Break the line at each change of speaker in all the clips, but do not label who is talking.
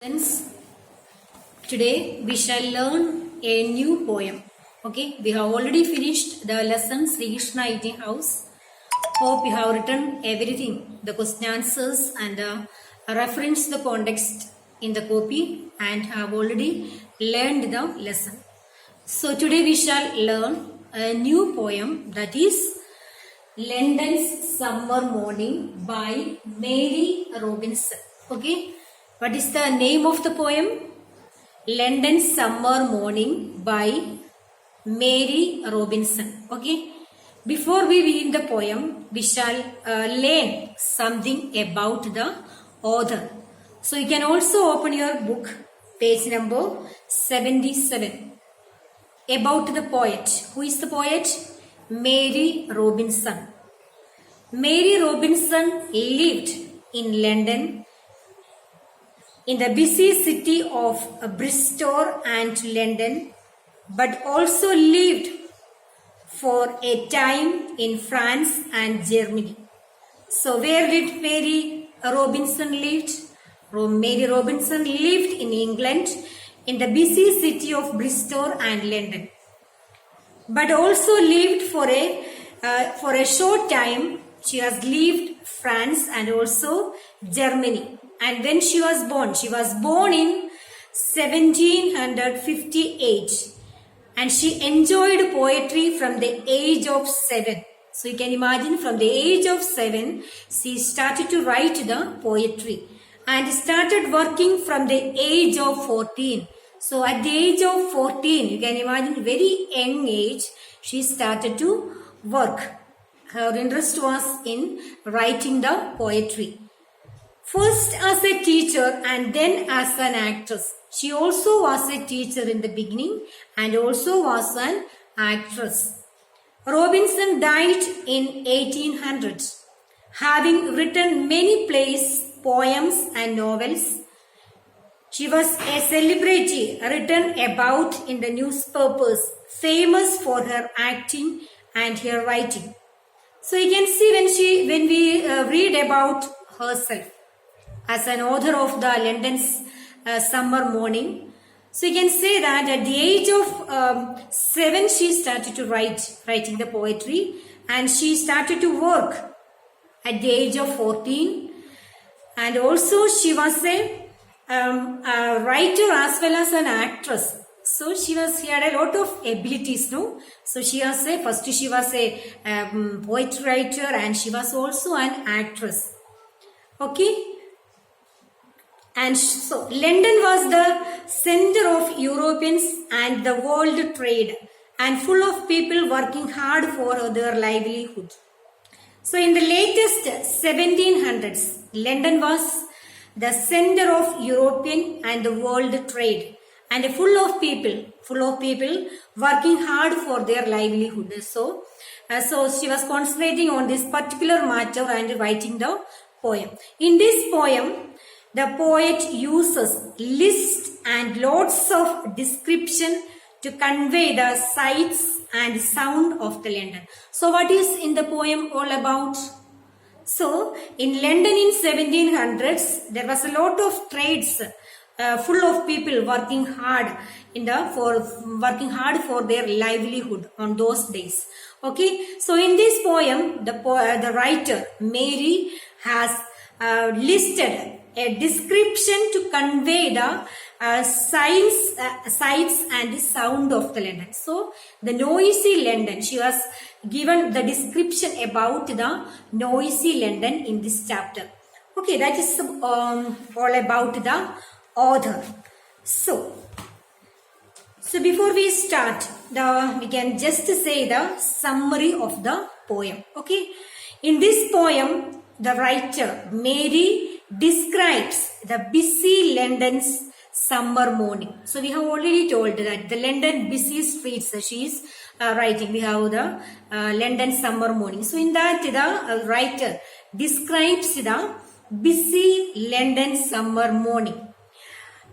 Friends, today we shall learn a new poem. Okay, we have already finished the lesson Sri Krishna Eating House. Hope you have written everything, the question answers and reference the context in the copy and have already learned the lesson. So today we shall learn a new poem, that is London's Summer Morning by Mary Robinson. Okay. What is the name of the poem? London's Summer Morning by Mary Robinson. Okay. Before we begin the poem, we shall learn something about the author. So you can also open your book, page number 77. About the poet. Who is the poet? Mary Robinson. Mary Robinson lived in London, in the busy city of Bristol and London, but also lived for a time in France and Germany. So where did Mary Robinson live? Mary Robinson lived in England, in the busy city of Bristol and London, but also lived for a short time. She has lived France and also Germany. And when she was born in 1758. And she enjoyed poetry from the age of 7. So you can imagine, from the age of 7, she started to write the poetry. And started working from the age of 14. So at the age of 14, you can imagine, very young age, she started to work. Her interest was in writing the poetry. First as a teacher and then as an actress. She also was a teacher in the beginning and also was an actress. Robinson died in 1800, having written many plays, poems and novels. She was a celebrity written about in the newspapers, famous for her acting and her writing. So you can see when we read about herself as an author of the London's Summer Morning. So you can say that at the age of 7 she started to writing the poetry, and she started to work at the age of 14, and also she was a writer as well as an actress. So she had a lot of abilities, no? So she was a poetry writer and she was also an actress. Okay. And so London was the center of Europeans and the world trade, and full of people working hard for their livelihood. So in the latest 1700s, London was the center of European and the world trade, and full of people working hard for their livelihood. So she was concentrating on this particular matter and writing the poem. In this poem, the poet uses lists and lots of description to convey the sights and sound of the London. So what is in the poem all about? So in London in 1700s, there was a lot of trades, full of people working hard for their livelihood on those days. Okay, so in this poem, the writer Mary has listed a description to convey the sights and the sound of the London. So the noisy London, she was given the description about the noisy London in this chapter. Okay, that is all about the author. So before we start, we can just say the summary of the poem. Okay, in this poem, the writer Mary describes the busy London's summer morning. So we have already told that the London busy streets, she is writing. We have the London summer morning. So in that, the writer describes the busy London summer morning.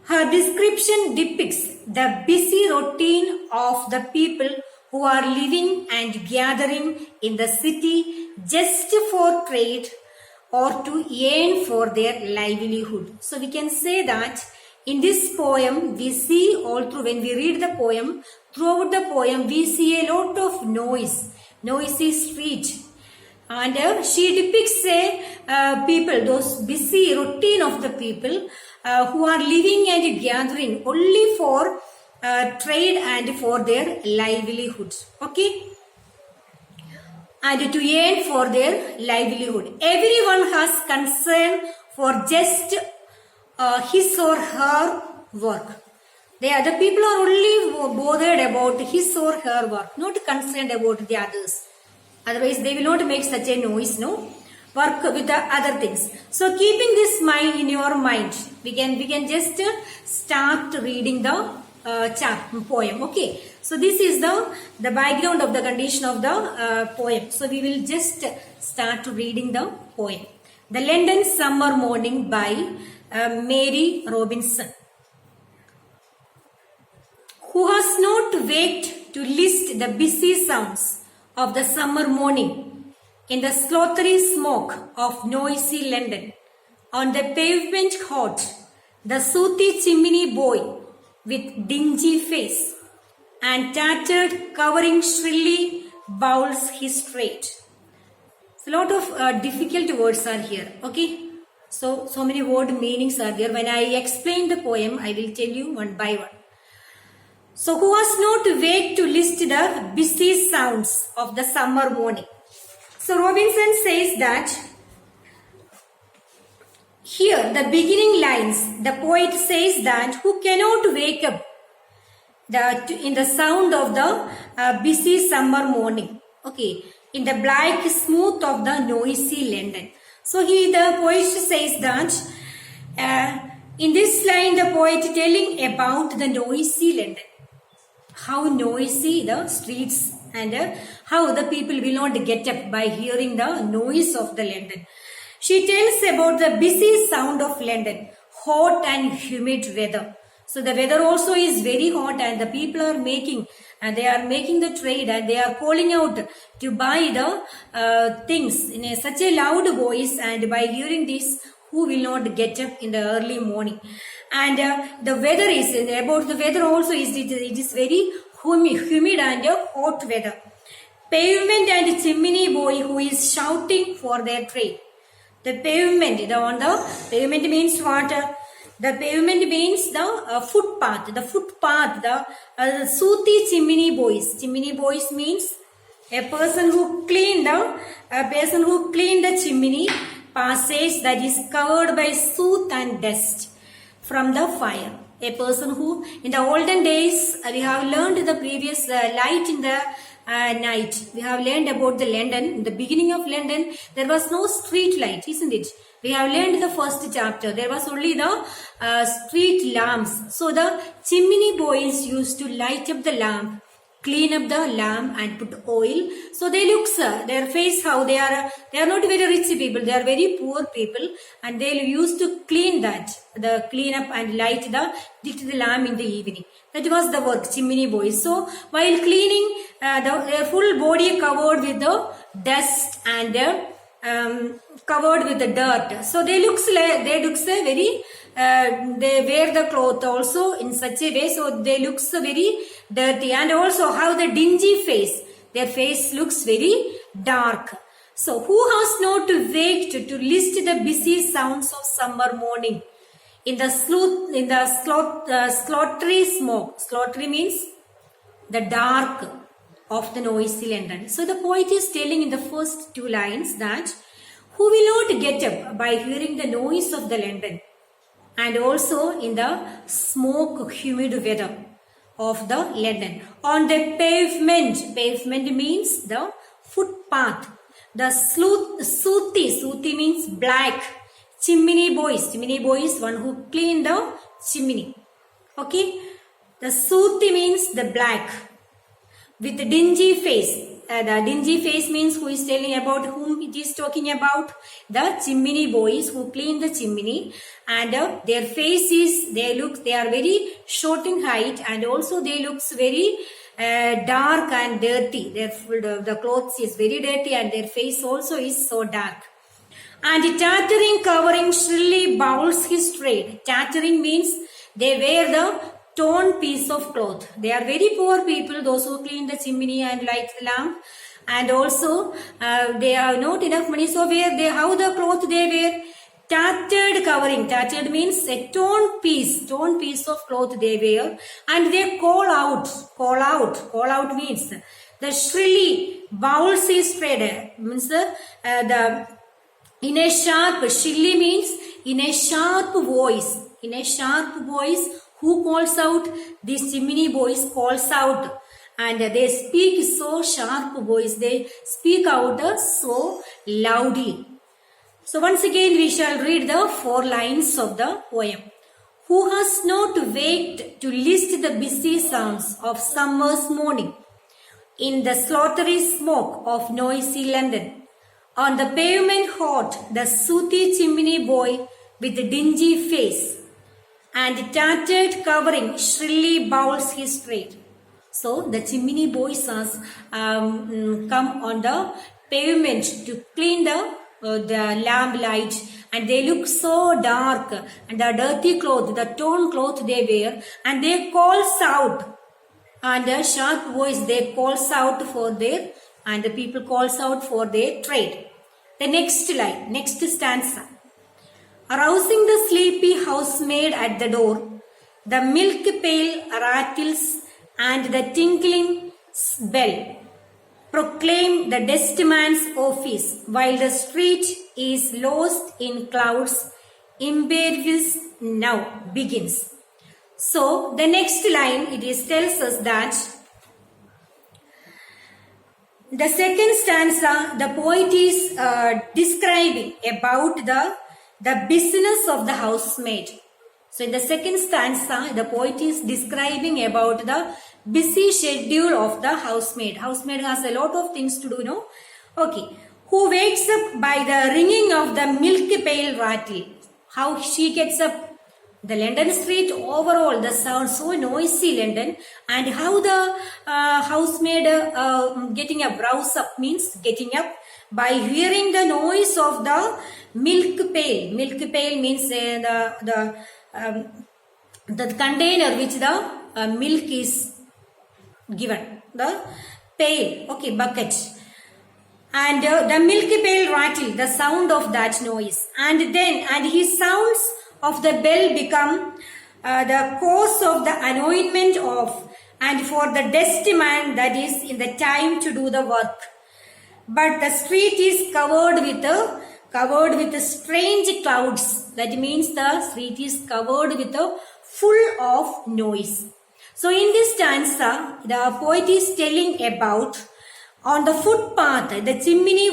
Her description depicts the busy routine of the people who are living and gathering in the city just for trade or to earn for their livelihood. So we can say that In this poem, we see all through, when we read the poem, throughout the poem, we see a lot of noisy street. And she depicts people, those busy routine of the people who are living and gathering only for trade and for their livelihood. Okay? And to earn for their livelihood. Everyone has concern for just his or her work. The people are only bothered about his or her work, not concerned about the others. Otherwise, they will not make such a noise, no? Work with the other things. So, keeping this mind in your mind, we can just start reading the poem. Okay. So, this is the background of the condition of the poem. So, we will just start reading the poem. The London Summer Morning by Mary Robinson. Who has not waked to list the busy sounds of the summer morning in the slaughtery smoke of noisy London, on the pavement hot, the sooty chimney boy with dingy face and tattered covering shrilly bowls his trade. So, a lot of difficult words are here. Okay, so many word meanings are there. When I explain the poem, I will tell you one by one. So, who has not waked to list the busy sounds of the summer morning? So, Robinson says that here, the beginning lines, the poet says that who cannot wake up in the sound of the busy summer morning. Okay, in the black smooth of the noisy London. So, the poet says that in this line, the poet telling about the noisy London. How noisy the streets and how the people will not get up by hearing the noise of the London. She tells about the busy sound of London, hot and humid weather. So the weather also is very hot and the people are making the trade and they are calling out to buy the things in such a loud voice, and by hearing this, who will not get up in the early morning? And the weather is about the weather also is it is very humid and hot weather. Pavement and chimney boy who is shouting for their trade. The pavement, pavement means what? The pavement means the footpath. The footpath, the sooty chimney boys. Chimney boys means a person who cleaned the chimney passage that is covered by soot and dust from the fire. A person who, in the olden days, we have learned the previous light in the night. We have learned about the London. In the beginning of London, there was no street light, isn't it? We have learned the first chapter. There was only the street lamps. So the chimney boys used to light up the lamp, clean up the lamp and put oil. So they look, their face, how they are not very rich people. They are very poor people, and they used to clean up and light the lamp in the evening. That was the work, chimney boys. So while cleaning, their full body covered with the dust and covered with the dirt. So they wear the cloth also in such a way, so they looks very dirty, and also how the dingy face, their face looks very dark. So who has not waked to list the busy sounds of summer morning in the slaughtery smoke? Slaughtery means the dark of the noisy London. So the poet is telling in the first two lines that who will not get up by hearing the noise of the London, and also in the smoke humid weather of the London. On the pavement means the footpath. The sooty means black. Chimney boys, one who clean the chimney. Okay, the sooty means the black with the dingy face. The dingy face means who is telling about whom it is talking about? The chimney boys who clean the chimney, and their faces, they are very short in height, and also they looks very dark and dirty. The clothes is very dirty and their face also is so dark. And tattering covering shrilly bowls his trade. Tattering means They wear the torn piece of cloth. They are very poor people, those who clean the chimney and light the lamp. And also, they have not enough money, so how the cloth they wear? Tattered covering. Tattered means a torn piece of cloth they wear, and they call out. Call out means the shrilly bowls is spread. Means the in a sharp. Shrilly means in a sharp voice. In a sharp voice, who calls out? These chimney boys calls out. And they speak so sharp voice. They speak out so loudly. So once again we shall read the 4 lines of the poem. Who has not waked to list the busy sounds of summer's morning in the slaughtery smoke of noisy London? On the pavement hot, the sooty chimney boy with the dingy face and tattered covering shrilly bowls his trade. So the chimney boys has come on the pavement to clean the lamp light, and they look so dark, and the dirty cloth, the torn cloth they wear, and they calls out, and a sharp voice they calls out for their, and the people calls out for their trade. The next line, next stanza. Arousing the sleepy housemaid at the door, the milk pail rattles and the tinkling bell proclaim the dustman's office, while the street is lost in clouds. Imperious now begins. So the next line tells us that the second stanza, the poet is describing about the business of the housemaid. So in the second stanza, the poet is describing about the busy schedule of the housemaid. Housemaid has a lot of things to do, no? Okay. Who wakes up by the ringing of the milk pail rattle. How she gets up. The London street overall, the sound so noisy London, and how the housemaid getting up, rouse up means getting up by hearing the noise of the milk pail. Milk pail means the container which the milk is given, the pail, okay, bucket, and the milk pail rattle, the sound of that noise, and his sounds of the bell become the cause of the anointment of, and for the dustman that is in the time to do the work. But the street is covered with strange clouds. That means the street is covered with full of noise. So in this stanza, the poet is telling about on the footpath, the chimney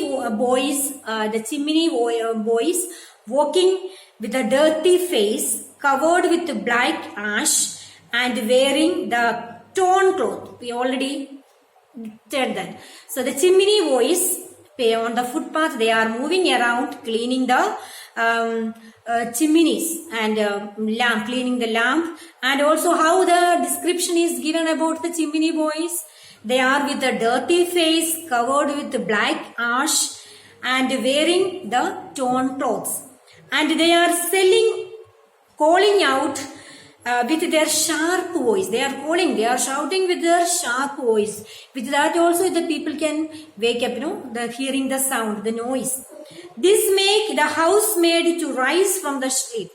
boys walking with a dirty face, covered with black ash, and wearing the torn cloth. We already said that. So the chimney boys on the footpath, they are moving around, cleaning the chimneys and cleaning the lamp, and also how the description is given about the chimney boys. They are with a dirty face, covered with black ash, and wearing the torn clothes. And they are calling out with their sharp voice. They are shouting with their sharp voice. With that also the people can wake up, hearing the sound, the noise. This make the housemaid to rise from the sleep.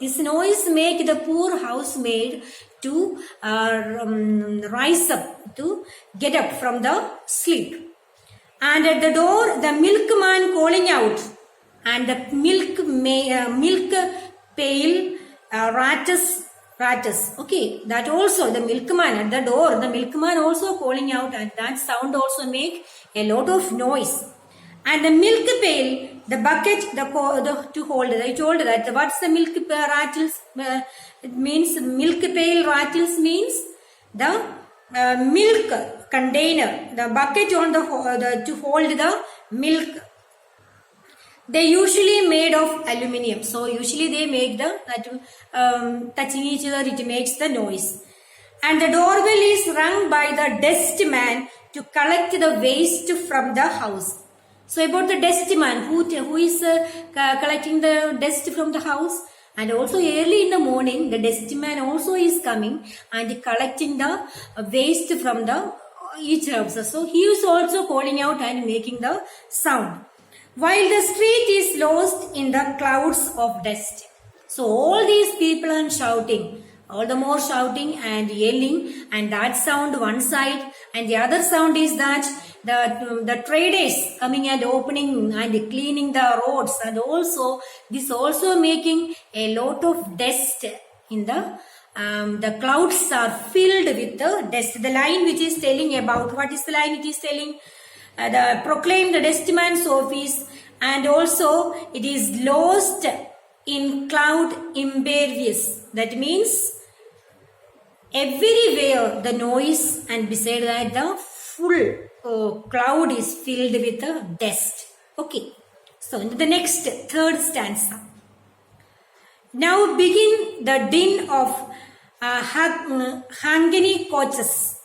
This noise make the poor housemaid to rise up, to get up from the sleep. And at the door, the milkman calling out, and the milk pail rattles. Okay, that also the milkman at the door, the milkman also calling out, and that sound also make a lot of noise. And the milk pail, the bucket, to hold it. I told that what's the milk rattles? It means milk pail rattles means the milk container, the bucket on to hold the milk. They usually made of aluminium. So usually they make touching each other, it makes the noise. And the doorbell is rung by the dustman to collect the waste from the house. So about the dustman, who is collecting the dust from the house? And also early in the morning, the dustman also is coming and collecting the waste from the each house. So he is also calling out and making the sound. While the street is lost in the clouds of dust. So all these people are shouting, all the more shouting and yelling, and that sound one side, and the other sound is that the traders coming and opening and cleaning the roads, and also this also making a lot of dust in the clouds are filled with the dust. The line which is telling about, what is the line it is telling? The proclaim the dustman's office, and also it is lost in cloud impervious. That means everywhere the noise, and beside that the full cloud is filled with the dust. Okay, so in the next third stanza. Now begin the din of Hangini coaches,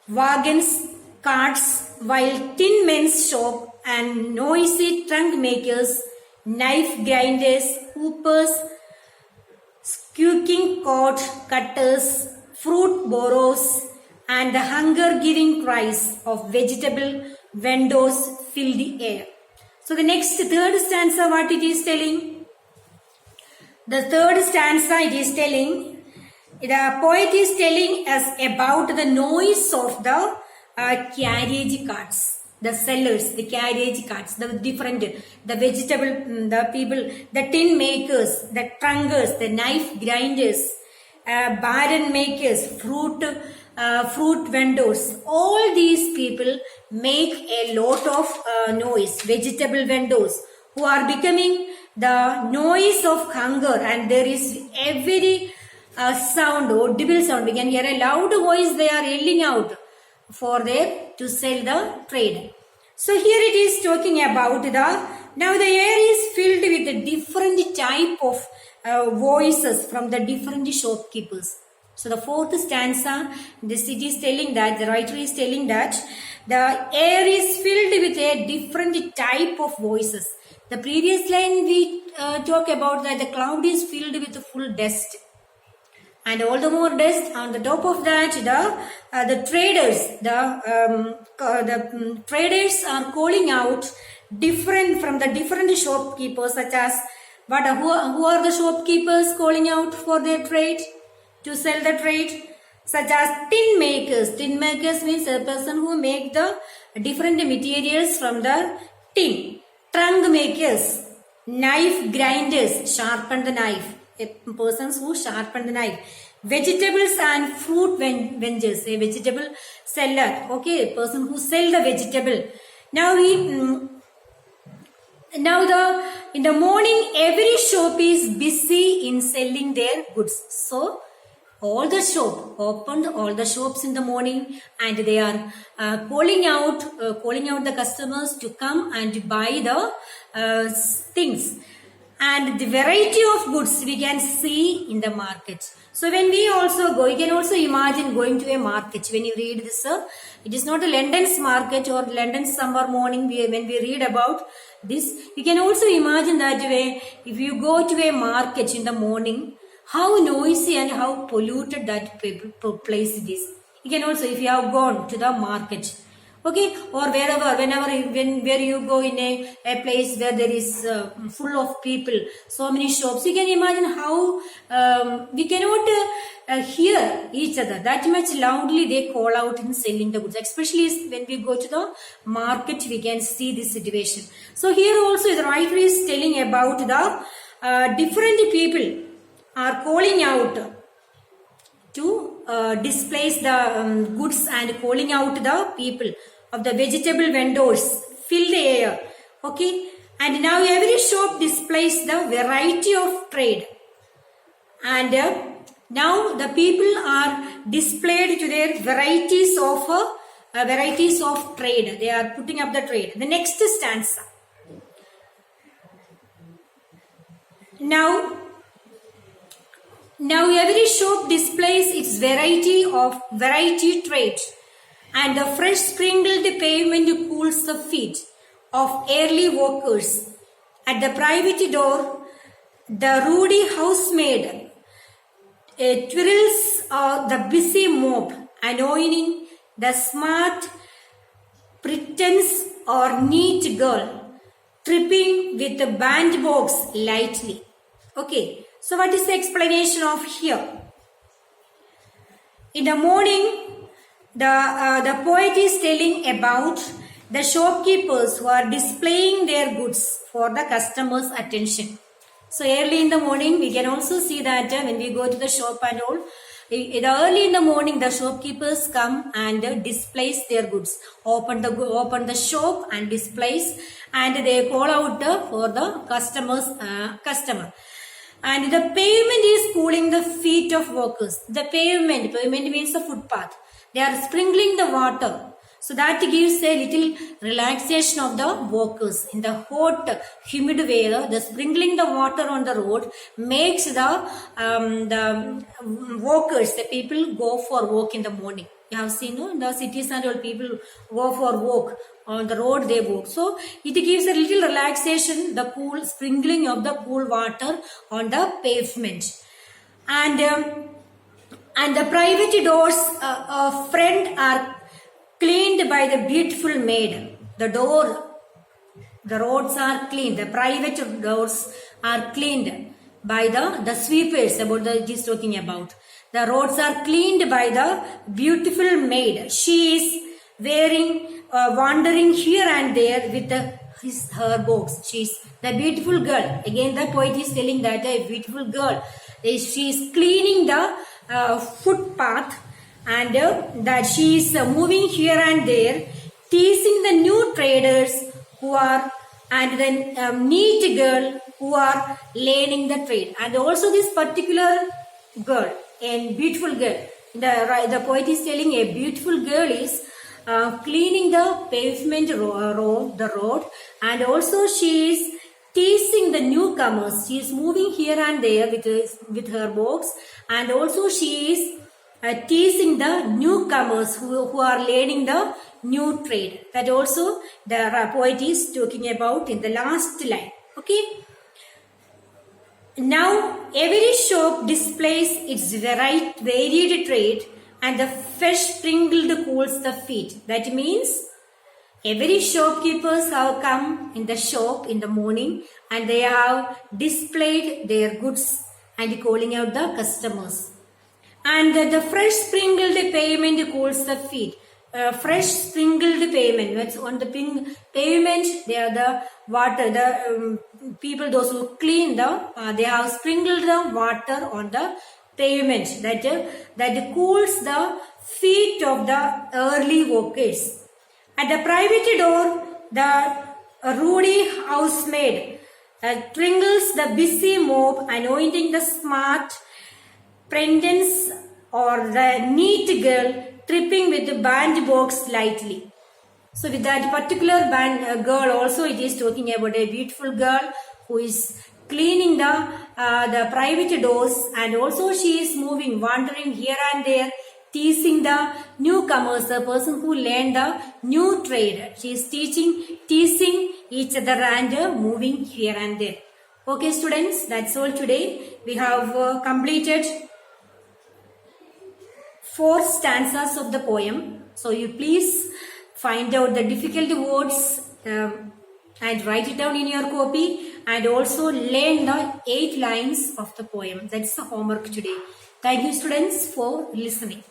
wagons, carts, while tin men's shop and noisy trunk makers, knife grinders, hoopers, squeaking cord cutters, fruit borrows, and the hunger-giving cries of vegetable vendors fill the air. So the next third stanza, what it is telling? The third stanza, it is telling, the poet is telling us about the noise of the carriage carts, the sellers, the carriage carts, the different, the vegetable, the people, the tin makers, the trunkers, the knife grinders, barren makers, fruit vendors. All these people make a lot of noise. Vegetable vendors who are becoming the noise of hunger, and there is every sound, audible sound. We can hear a loud voice. They are yelling out for their to sell the trade. So here it is talking about now the air is filled with a different type of voices from the different shopkeepers. So the fourth stanza, this it is telling that, the writer is telling that the air is filled with a different type of voices. The previous line we talk about that the cloud is filled with full dust. And all the more dust. On the top of that, the traders are calling out different from the different shopkeepers, such as who are the shopkeepers calling out for their trade, to sell the trade, such as tin makers. Tin makers means a person who make the different materials from the tin. Trunk makers, knife grinders, sharpen the knife. Persons who sharpen the knife. Vegetables and fruit vendors, a vegetable seller, okay, a person who sell the vegetable. Now in the morning every shop is busy in selling their goods. So all the shops in the morning, and they are calling out the customers to come and buy the things. And the variety of goods we can see in the market. So when we also go, you can also imagine going to a market. When you read this, it is not a London's market or London's summer morning. When we read about this, you can also imagine that way. If you go to a market in the morning, how noisy and how polluted that place is. You can also, if you have gone to the market, okay, or where you go in a place where there is full of people, so many shops, you can imagine how we cannot hear each other. That much loudly they call out in selling the goods. Especially when we go to the market, we can see this situation. So here also the writer is telling about the different people are calling out to displace the goods, and calling out the people of the vegetable vendors fill the air, okay. And now every shop displays the variety of trade, and now the people are displayed to their varieties of trade. They are putting up the trade. The next stanza. Now every shop displays its variety trade, and the fresh sprinkled pavement cools the feet of early walkers. At the private door, the ruddy housemaid twirls the busy mop, annoying the smart pretense or neat girl, tripping with the bandbox lightly. Okay, so what is the explanation of here? In the morning, the poet is telling about the shopkeepers who are displaying their goods for the customers' attention. So early in the morning, we can also see that when we go to the shop and all, early in the morning, the shopkeepers come and displays their goods, open the shop and displays, and they call out for the customer. And the pavement is cooling the feet of workers. The pavement means the footpath. They are sprinkling the water. So that gives a little relaxation of the workers. In the hot, humid weather, the sprinkling the water on the road makes the workers, the people go for walk in the morning. You have seen, no? In the cities and all, people go for walk. On the road they walk. So it gives a little relaxation, the cool sprinkling of the cool water on the pavement. And the private doors of front are cleaned by the beautiful maid. The roads are cleaned. The private doors are cleaned by the sweepers. It is talking about. The roads are cleaned by the beautiful maid. She is wandering here and there with her box. She is the beautiful girl. Again, the poet is telling that a beautiful girl. She is cleaning the footpath, and that she is moving here and there, teasing the new traders and the neat girl who are learning the trade. And also this particular girl, a beautiful girl. The poet is telling a beautiful girl is cleaning the pavement the road, and also she is teasing the newcomers. She is moving here and there with her box, and also she is teasing the newcomers who are learning the new trade. That also the poet is talking about in the last line. Okay. Now every shop displays its varied trade, and the fresh sprinkled cools the feet. That means every shopkeepers have come in the shop in the morning, and they have displayed their goods and calling out the customers. And the fresh sprinkled pavement cools the feet. Fresh sprinkled pavement. That's on the pavement. They are the water. The people, those who clean they have sprinkled the water on the pavement. That cools the feet of the early workers. At the private door, the ruddy housemaid twinkles the busy mop, anointing the smart apprentice or the neat girl, tripping with the bandbox lightly. So with that particular girl also, it is talking about a beautiful girl who is cleaning the private doors, and also she is moving, wandering here and there, teasing the newcomers, the person who learned the new trade. She is teasing each other and moving here and there. Okay students, that's all today. We have completed 4 stanzas of the poem. So you please find out the difficult words and write it down in your copy, and also learn the 8 lines of the poem. That's the homework today. Thank you students for listening.